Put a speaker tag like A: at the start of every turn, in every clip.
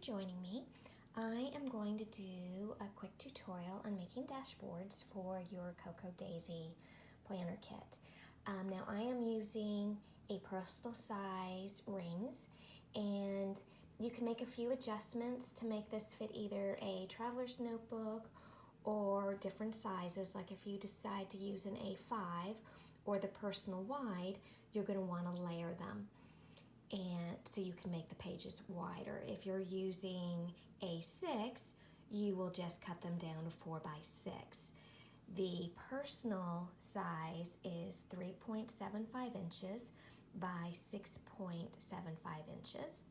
A: joining me. I am going to do a quick tutorial on making dashboards for your CocoaDaisy planner kit. Now I am using a personal size rings, and you can make a few adjustments to make this fit either a traveler's notebook or different sizes. Like if you decide to use an A5 or the personal wide, you're going to want to layer them, and so you can make the pages wider. If you're using A6, you will just cut them down to 4 by 6. The personal size is 3.75 inches by 6.75 inches.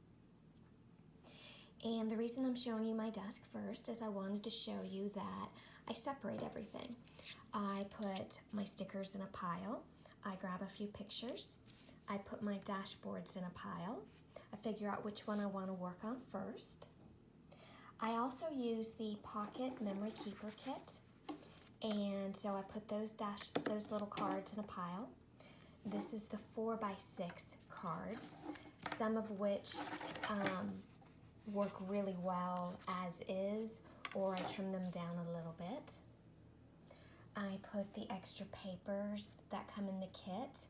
A: And the reason I'm showing you my desk first is I wanted to show you that I separate everything. I put my stickers in a pile. I grab a few pictures. I put my dashboards in a pile. I figure out which one I want to work on first. I also use the Pocket Memory Keeper Kit, and so I put those little cards in a pile. This is the 4 by 6 cards, some of which work really well as is, or I trim them down a little bit. I put the extra papers that come in the kit,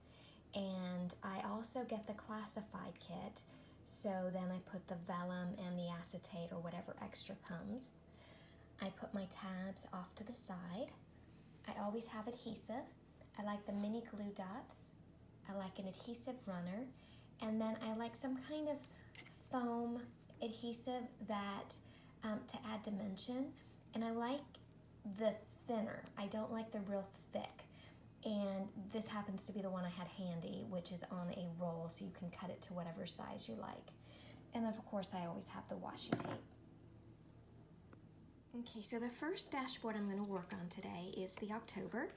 A: and I also get the classified kit, so then I put the vellum and the acetate or whatever extra comes. I put my tabs off to the side. I always have adhesive. I like the mini glue dots. I like an adhesive runner, and then I like some kind of foam adhesive that to add dimension, and I like the thinner. I don't like the real thick, and this happens to be the one I had handy, which is on a roll, so you can cut it to whatever size you like. And then of course I always have the washi tape. Okay, so the first dashboard I'm going to work on today is the October.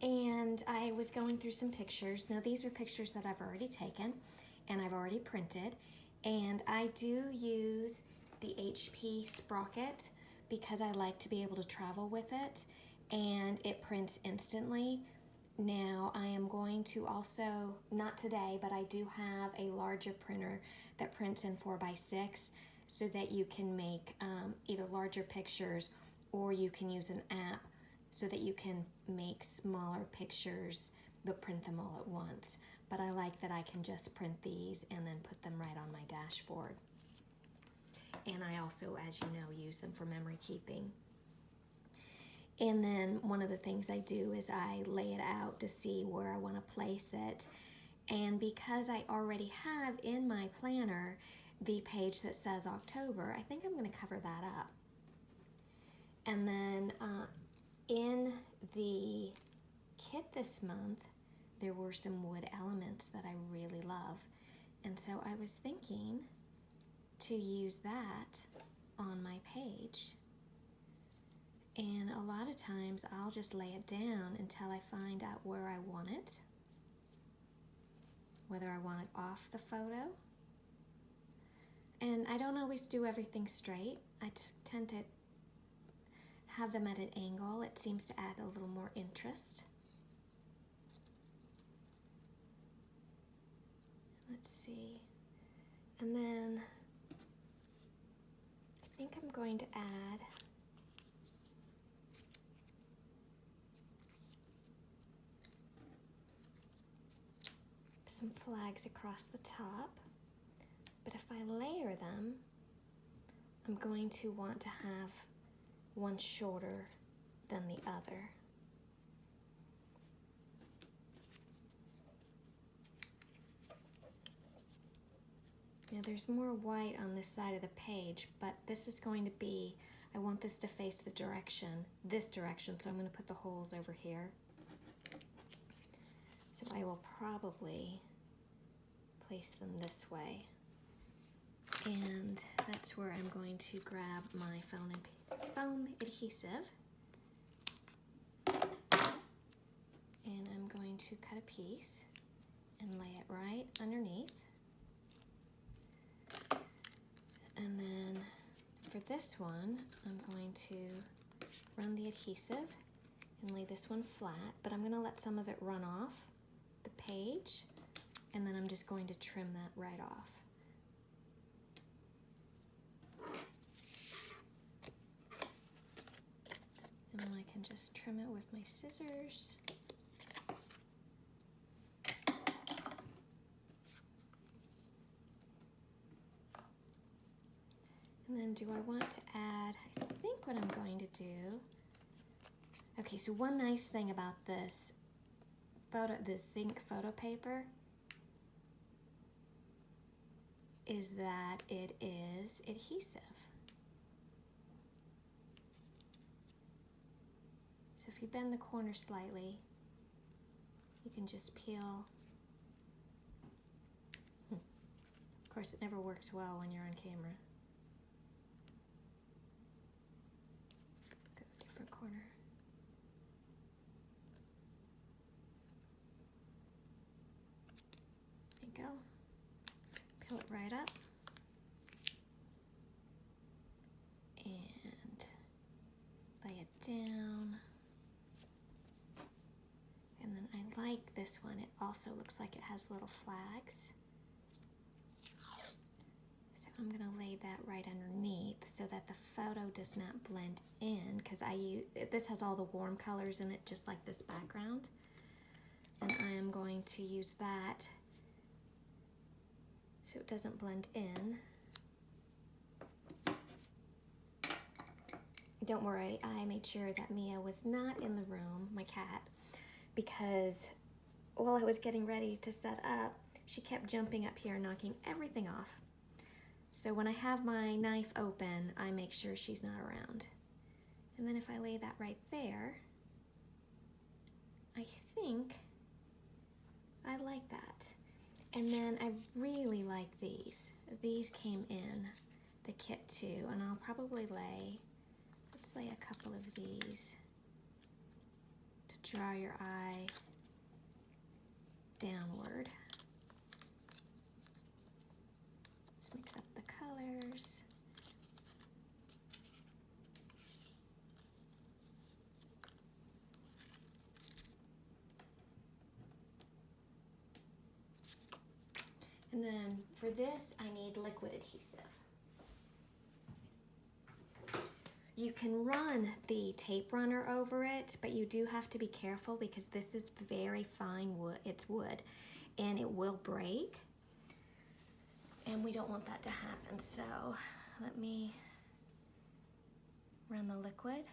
A: And I was going through some pictures. Now these are pictures that I've already taken and I've already printed. And I do use the HP Sprocket because I like to be able to travel with it, and it prints instantly. Now I am going to also, not today, but I do have a larger printer that prints in 4 by 6 so that you can make either larger pictures, or you can use an app so that you can make smaller pictures but print them all at once. But I like that I can just print these and then put them right on my dashboard. And I also, as you know, use them for memory keeping. And then one of the things I do is I lay it out to see where I want to place it. And because I already have in my planner the page that says October, I think I'm going to cover that up. And then in the kit this month, there were some wood elements that I really love. And so I was thinking to use that on my page. And a lot of times I'll just lay it down until I find out where I want it, whether I want it off the photo. And I don't always do everything straight. I tend to have them at an angle. It seems to add a little more interest. Let's see. And then I think I'm going to add some flags across the top. But if I layer them, I'm going to want to have one shorter than the other. Now there's more white on this side of the page, but this is going to be, I want this to face the direction, this direction, so I'm going to put the holes over here. So I will probably place them this way. And that's where I'm going to grab my foam adhesive. And I'm going to cut a piece and lay it right underneath. And then for this one, I'm going to run the adhesive and lay this one flat, but I'm going to let some of it run off the page, and then I'm just going to trim that right off. And then I can just trim it with my scissors. And then do I want to add, I think what I'm going to do, okay, so one nice thing about this zinc photo paper is that it is adhesive. So if you bend the corner slightly, you can just peel. Of course, it never works well when you're on camera. Go to a different corner. There you go. Peel it right up. And lay it down. And then I like this one. It also looks like it has little flags. So I'm going to lay that right underneath so that the photo does not blend in, because this has all the warm colors in it, just like this background. And I am going to use that so it doesn't blend in. Don't worry, I made sure that Mia was not in the room, my cat, because while I was getting ready to set up, she kept jumping up here and knocking everything off. So when I have my knife open, I make sure she's not around. And then if I lay that right there, I think I like that. And then I really like these. These came in the kit too, and I'll probably let's lay a couple of these to draw your eye downward. Let's mix up the colors. And then for this, I need liquid adhesive. You can run the tape runner over it, but you do have to be careful because this is very fine wood. It's wood, and it will break. And we don't want that to happen. So let me run the liquid.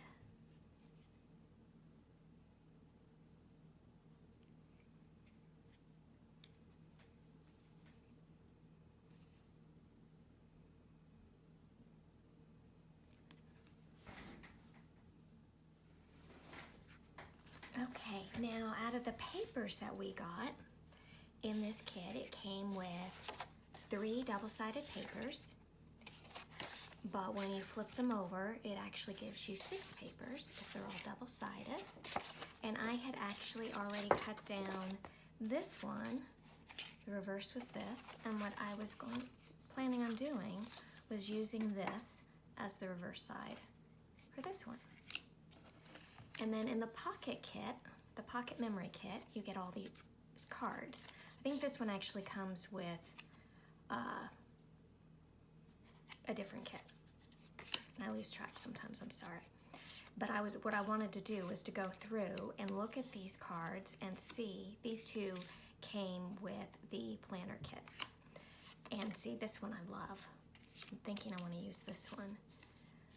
A: Okay, now out of the papers that we got in this kit, it came with 3 double-sided papers, but when you flip them over, it actually gives you 6 papers because they're all double-sided. And I had actually already cut down this one. The reverse was this, and what I was planning on doing was using this as the reverse side for this one. And then in the pocket kit, the pocket memory kit, you get all these cards. I think this one actually comes with a different kit. I lose track sometimes, I'm sorry. But what I wanted to do was to go through and look at these cards and see, these 2 came with the planner kit. And see, this one I love. I'm thinking I want to use this one.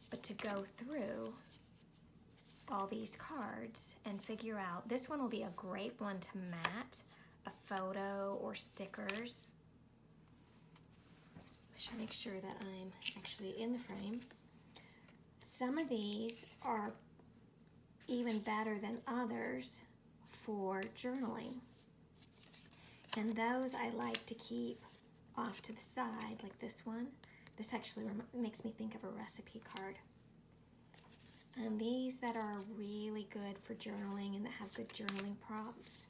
A: But to go through all these cards and figure out, this one will be a great one to mat a photo or stickers. I should make sure that I'm actually in the frame. Some of these are even better than others for journaling. And those I like to keep off to the side, like this one. This actually makes me think of a recipe card. And these that are really good for journaling and that have good journaling prompts,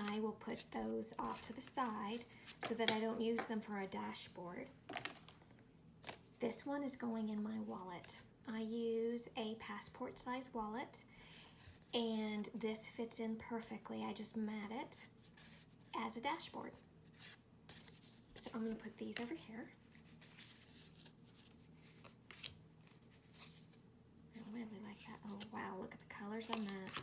A: I will put those off to the side so that I don't use them for a dashboard. This one is going in my wallet. I use a passport size wallet, and this fits in perfectly. I just mat it as a dashboard. So I'm going to put these over here. really like that. Oh wow, look at the colors on that.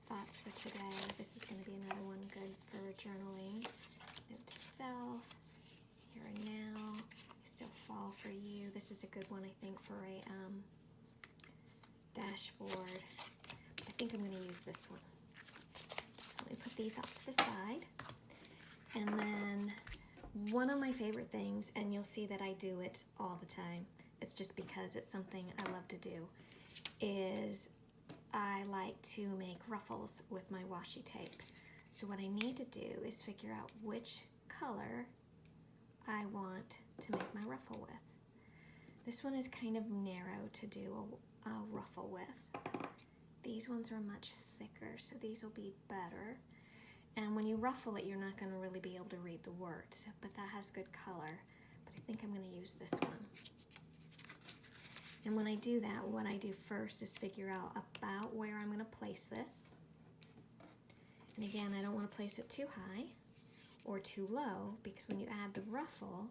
A: Thoughts for today. This is going to be another one good for journaling. Note to self, here and now. I still fall for you. This is a good one, I think, for a dashboard. I think I'm going to use this one. So let me put these off to the side. And then one of my favorite things, and you'll see that I do it all the time, it's just because it's something I love to do, is I like to make ruffles with my washi tape. So what I need to do is figure out which color I want to make my ruffle with. This one is kind of narrow to do a ruffle with. These ones are much thicker, so these will be better. And when you ruffle it, you're not going to really be able to read the words, but that has good color. But I think I'm going to use this one. And when I do that, what I do first is figure out about where I'm going to place this. And again, I don't want to place it too high or too low, because when you add the ruffle,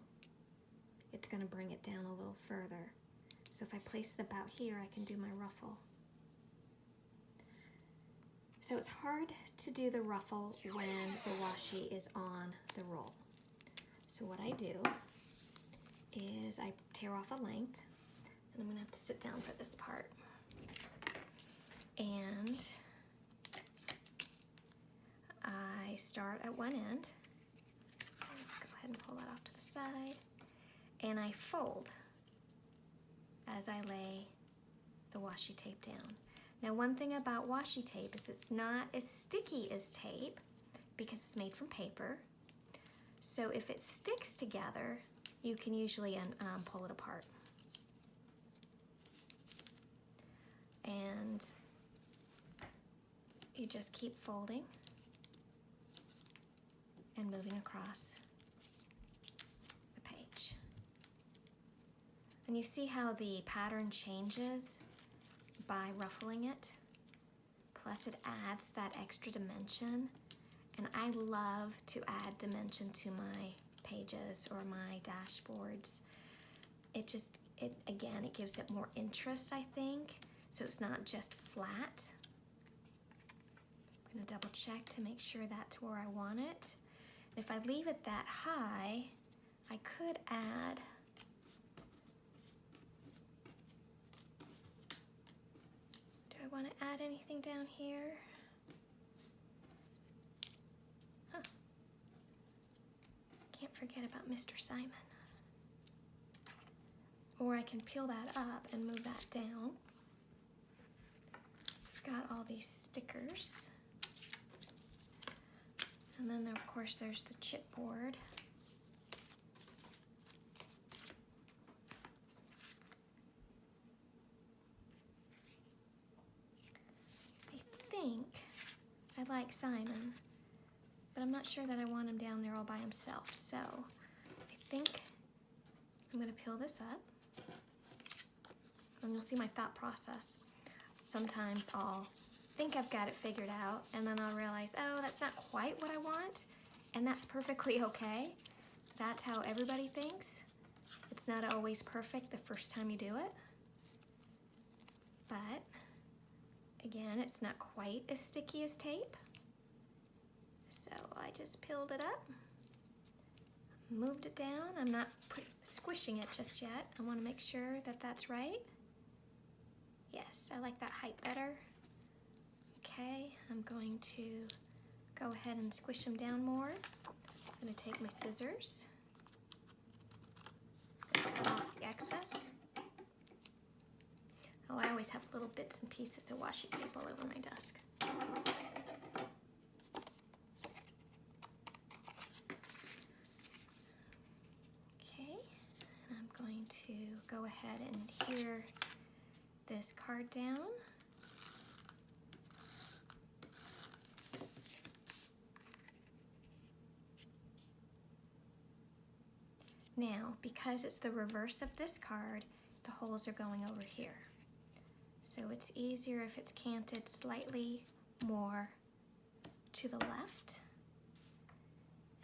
A: it's going to bring it down a little further. So if I place it about here, I can do my ruffle. So it's hard to do the ruffle when the washi is on the roll. So what I do is I tear off a length, and I'm going to have to sit down for this part. And I start at one end. Let's go ahead and pull that off to the side. And I fold as I lay the washi tape down. Now, one thing about washi tape is it's not as sticky as tape because it's made from paper. So if it sticks together, you can usually pull it apart. And you just keep folding and moving across the page. And you see how the pattern changes by ruffling it, plus it adds that extra dimension, and I love to add dimension to my pages or my dashboards. It gives it more interest, I think, so it's not just flat. I'm going to double check to make sure that's where I want it. And if I leave it that high, I could add want to add anything down here? Huh. Can't forget about Mr. Simon. Or I can peel that up and move that down. Got all these stickers. And then of course there's the chipboard. I like Simon, but I'm not sure that I want him down there all by himself, so I think I'm going to peel this up, and you'll see my thought process. Sometimes I'll think I've got it figured out, and then I'll realize, oh, that's not quite what I want, and that's perfectly okay. That's how everybody thinks. It's not always perfect the first time you do it, but again, it's not quite as sticky as tape. So I just peeled it up, moved it down. I'm not squishing it just yet. I want to make sure that that's right. Yes, I like that height better. Okay, I'm going to go ahead and squish them down more. I'm going to take my scissors and cut off the excess. Oh, I always have little bits and pieces of washi tape all over my desk. Okay, and I'm going to go ahead and adhere this card down. Now, because it's the reverse of this card, the holes are going over here. So it's easier if it's canted slightly more to the left.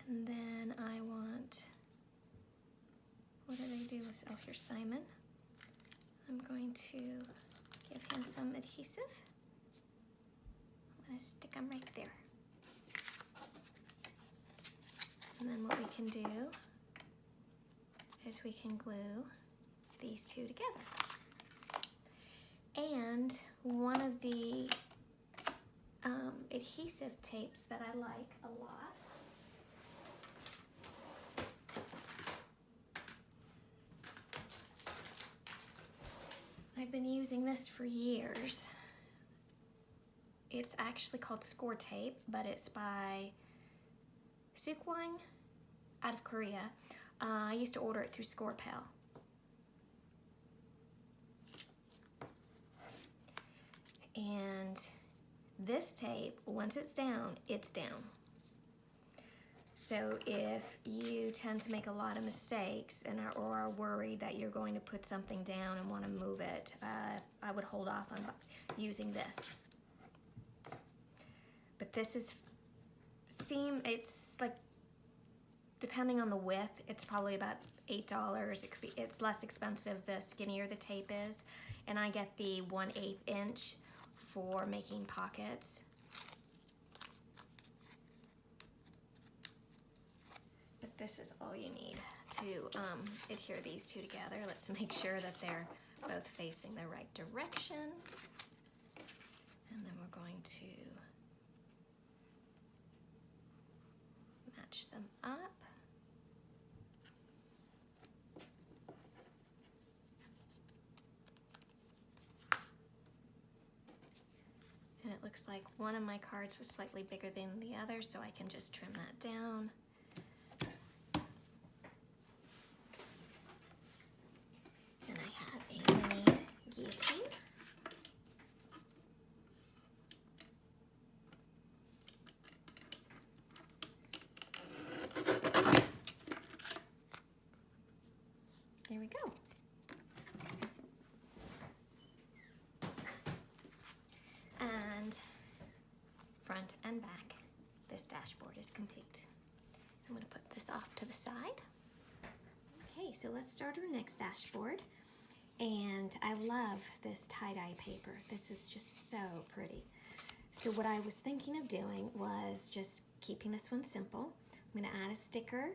A: And then I want what did I do? Oh, here's Simon. I'm going to give him some adhesive. I'm going to stick them right there. And then what we can do is we can glue these two together. And one of the adhesive tapes that I like a lot I've been using this for years. It's actually called score tape, but it's by Sukwang out of Korea. I used to order it through ScorePal. And this tape, once it's down, it's down. So if you tend to make a lot of mistakes and or are worried that you're going to put something down and want to move it, I would hold off on using this. But this is it's like, depending on the width, it's probably about $8. It's less expensive the skinnier the tape is, and I get the 1/8 inch for making pockets. But this is all you need to adhere these two together. Let's make sure that they're both facing the right direction. And then we're going to match them up. And it looks like one of my cards was slightly bigger than the other, so I can just trim that down. And I have a mini guillotine. There we go. And front and back, this dashboard is complete. So I'm going to put this off to the side. Okay, so let's start our next dashboard. And I love this tie-dye paper. This is just so pretty. So what I was thinking of doing was just keeping this one simple. I'm going to add a sticker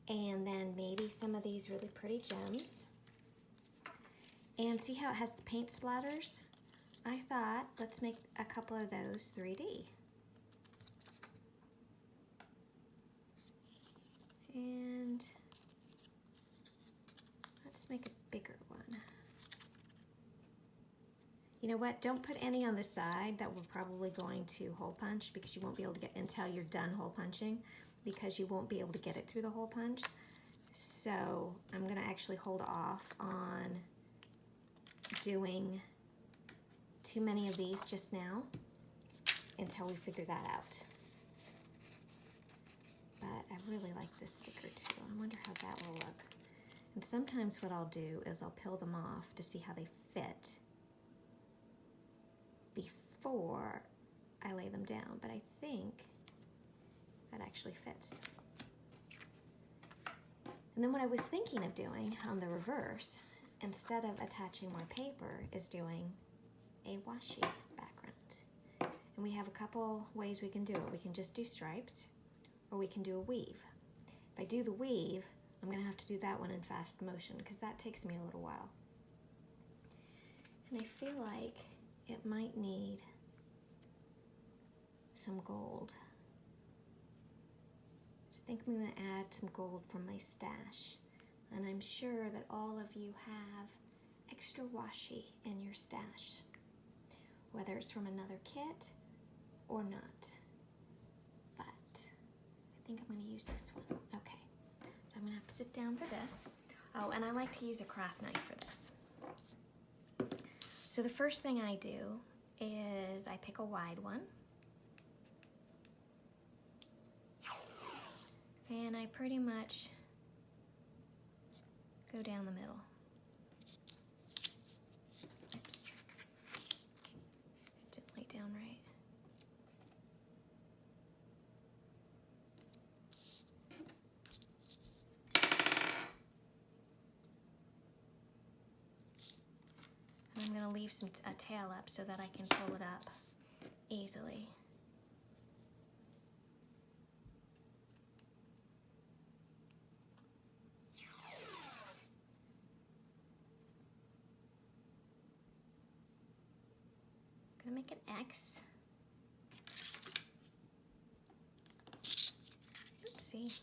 A: and then maybe some of these really pretty gems. And see how it has the paint splatters? I thought, let's make a couple of those 3D. And let's make a bigger one. You know what? Don't put any on the side that we're probably going to hole punch, because you won't be able to get until you're done hole punching, because you won't be able to get it through the hole punch. So I'm going to actually hold off on doing too many of these just now until we figure that out. But I really like this sticker too. I wonder how that will look. And sometimes what I'll do is I'll peel them off to see how they fit before I lay them down. But I think that actually fits. And then what I was thinking of doing on the reverse, instead of attaching more paper, is doing a washi background. And we have a couple ways we can do it. We can just do stripes, or we can do a weave. If I do the weave, I'm going to have to do that one in fast motion, because that takes me a little while. And I feel like it might need some gold. So I think I'm going to add some gold from my stash. And I'm sure that all of you have extra washi in your stash, whether it's from another kit or not. But I think I'm going to use this one. Okay, so I'm going to have to sit down for this. Oh, and I like to use a craft knife for this. So the first thing I do is I pick a wide one. And I pretty much go down the middle. Oops. It didn't lay down right. leave a tail up so that I can pull it up easily. I'm gonna make an X. Oopsie.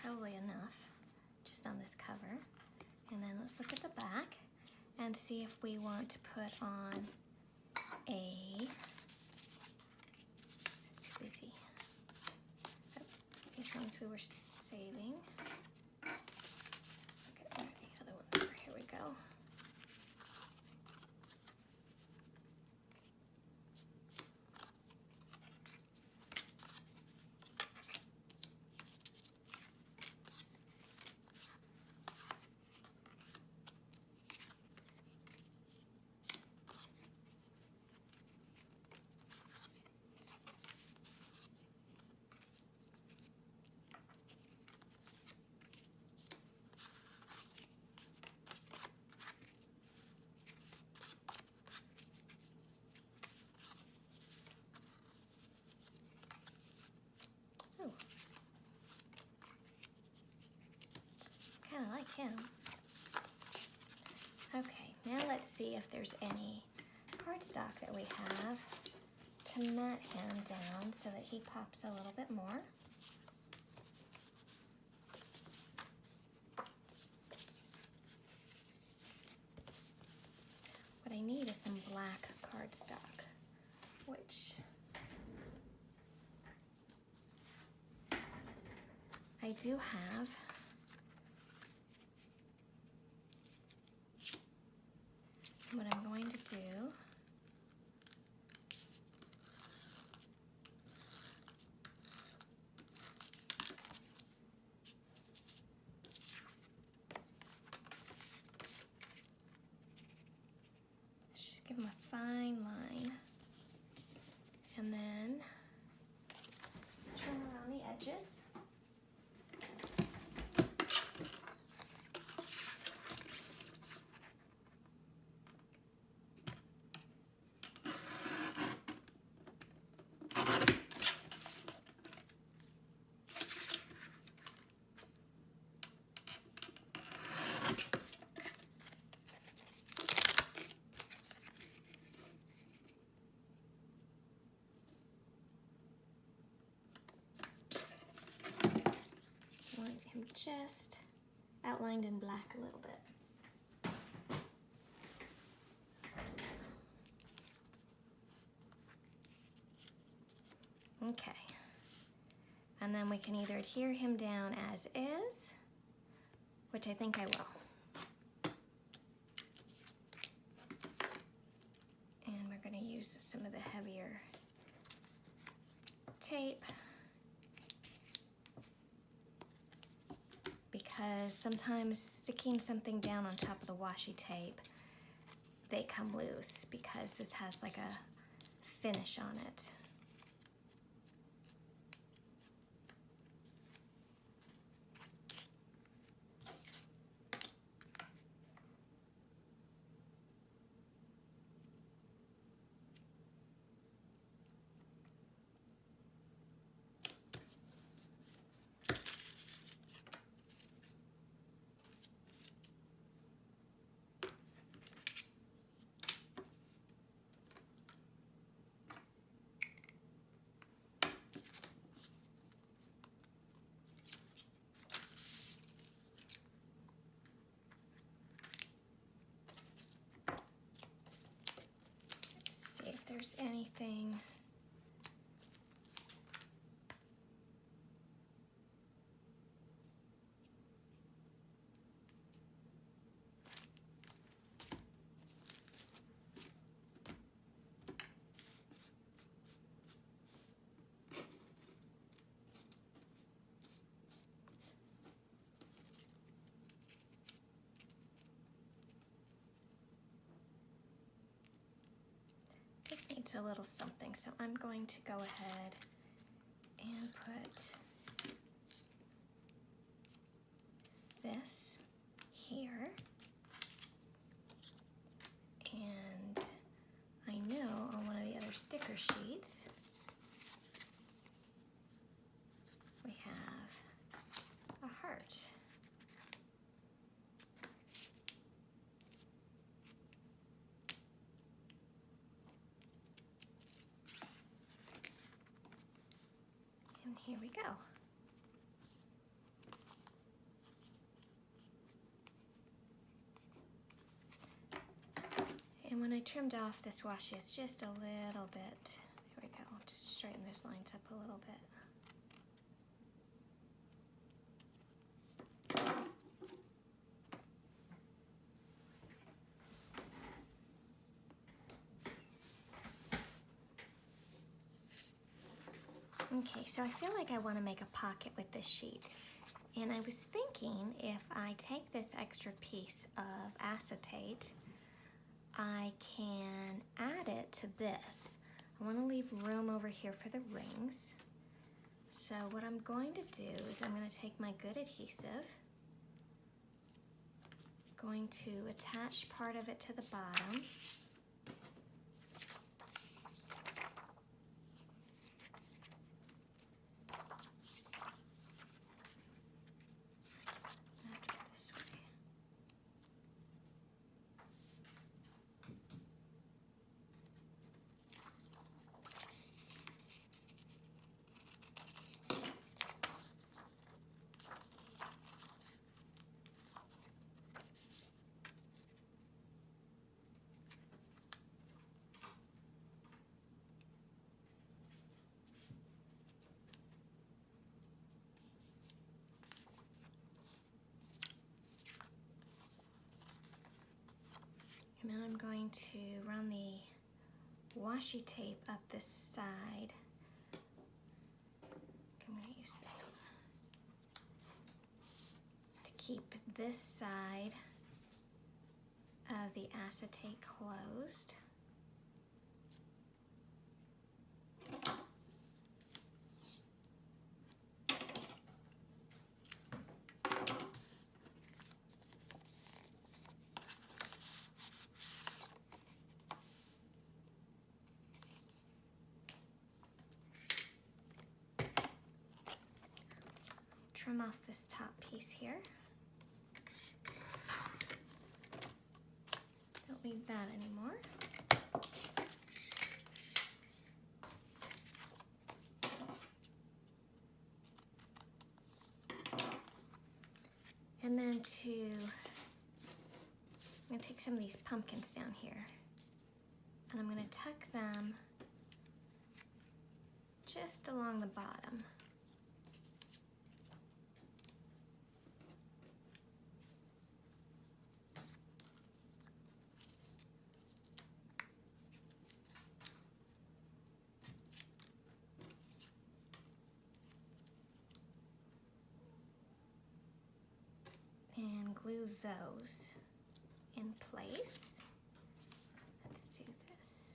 A: probably enough just on this cover. And then let's look at the back and see if we want to put on it's too busy. Oh, these ones we were saving. Let's look at where the other ones are. Here we go. Kind of like him. Okay, now let's see if there's any cardstock that we have to mat him down so that he pops a little bit more. What I need is some black cardstock, which I do have. What I'm going to do is just give him a fine line and then turn around the edges. Just outlined in black a little bit. Okay. And then we can either adhere him down as is, which I think I will. And we're going to use some of the heavier tape, because sometimes sticking something down on top of the washi tape, they come loose because this has like a finish on it. There's anything just needs a little something, so I'm going to go ahead and put this here. And I know on one of the other sticker sheets we have a heart. And here we go. when I trimmed off this washi, it's just a little bit, there we go, just straighten those lines up a little bit. Okay, so I feel like I want to make a pocket with this sheet. And I was thinking if I take this extra piece of acetate, I can add it to this. I want to leave room over here for the rings. So what I'm going to do is I'm going to take my good adhesive, going to attach part of it to the bottom. And then I'm going to run the washi tape up this side. I'm going to use this one to keep this side of the acetate closed. Trim off this top piece here. Don't need that anymore. And then I'm going to take some of these pumpkins down here, and I'm going to tuck them just along the bottom. And glue those in place. Let's do this.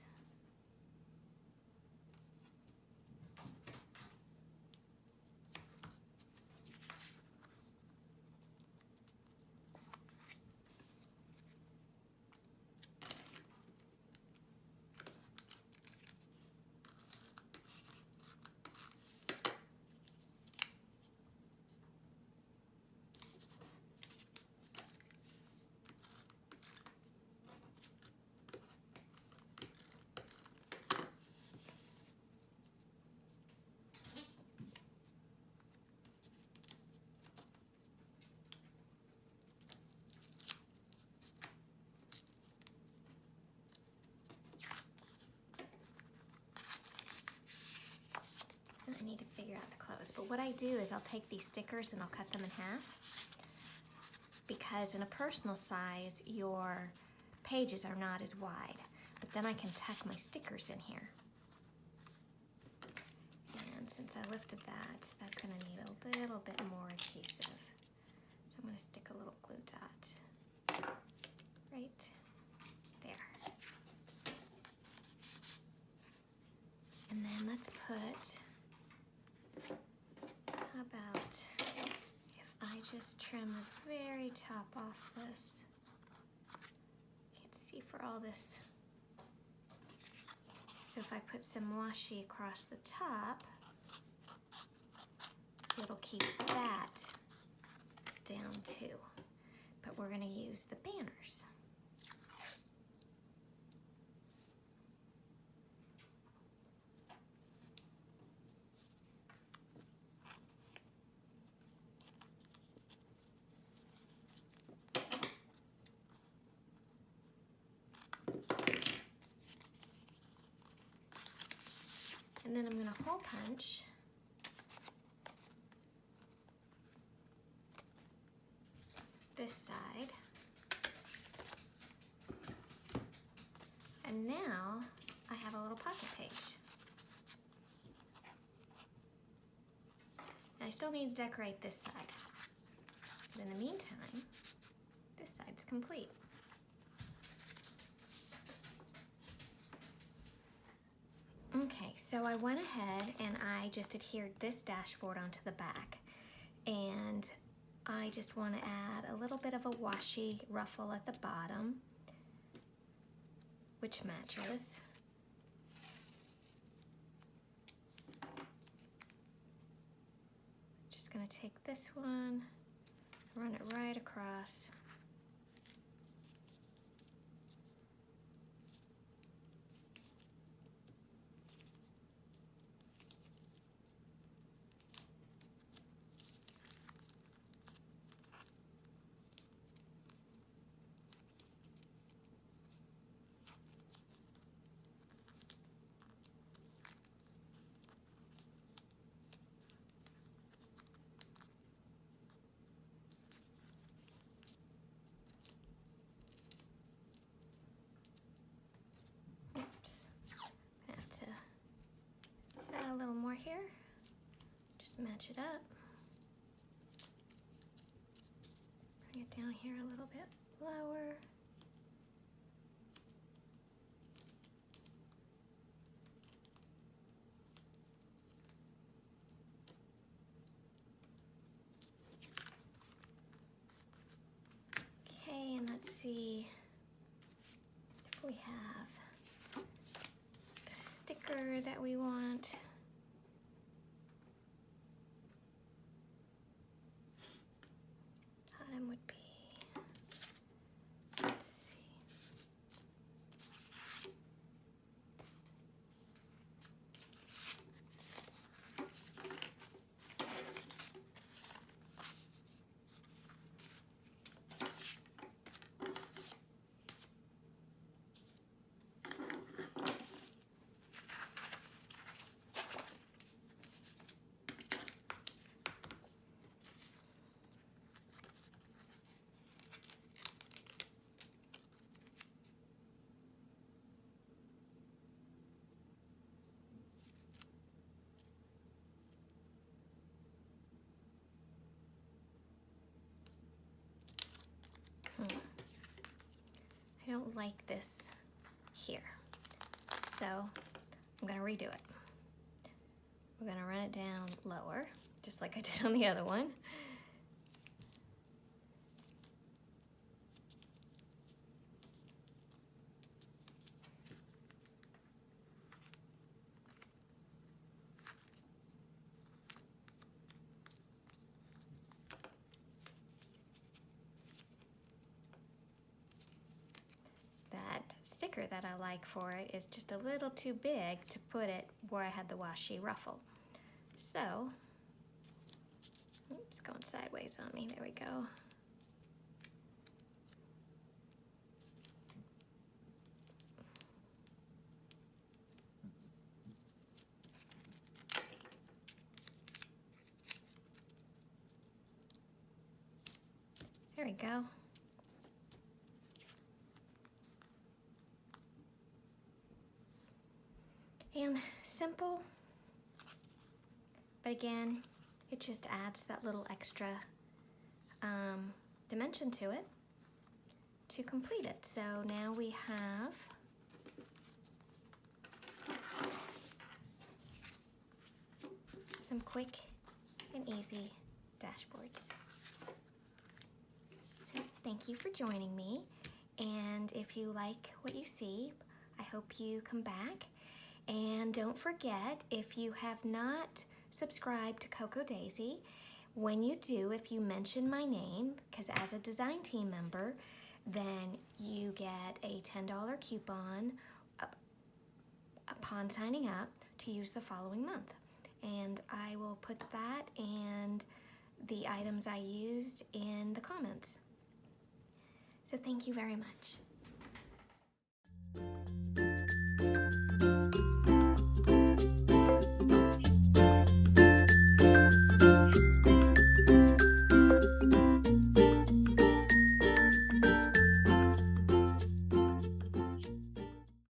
A: I need to figure out the close. But what I do is I'll take these stickers and I'll cut them in half, because in a personal size your pages are not as wide. But then I can tuck my stickers in here. And since I lifted that, that's going to need a little bit more adhesive. So I'm going to stick a little glue dot right there. And then let's put, how about if I just trim the very top off this? Can't see for all this. So if I put some washi across the top, it'll keep that down too. But we're going to use the banners. And then I'm going to hole punch this side. And now I have a little pocket page. And I still need to decorate this side. But in the meantime, this side's complete. Okay, so I went ahead and I just adhered this dashboard onto the back, and I just want to add a little bit of a washi ruffle at the bottom, which matches. Just going to take this one, run it right across. Add a little more here, just match it up. Bring it down here a little bit lower. Okay, and let's see if we have the sticker that we want. Bottom would be, let's see. I don't like this here, so I'm going to redo it. We're going to run it down lower, just like I did on the other one. Sticker that I like for it is just a little too big to put it where I had the washi ruffle. So, oops, going sideways on me, there we go. There we go. And simple, but again, it just adds that little extra dimension to it to complete it. So now we have some quick and easy dashboards. So thank you for joining me, and if you like what you see, I hope you come back. And don't forget, if you have not subscribed to CocoaDaisy, when you do, if you mention my name, because as a design team member, then you get a $10 coupon upon signing up to use the following month. And I will put that and the items I used in the comments. So thank you very much.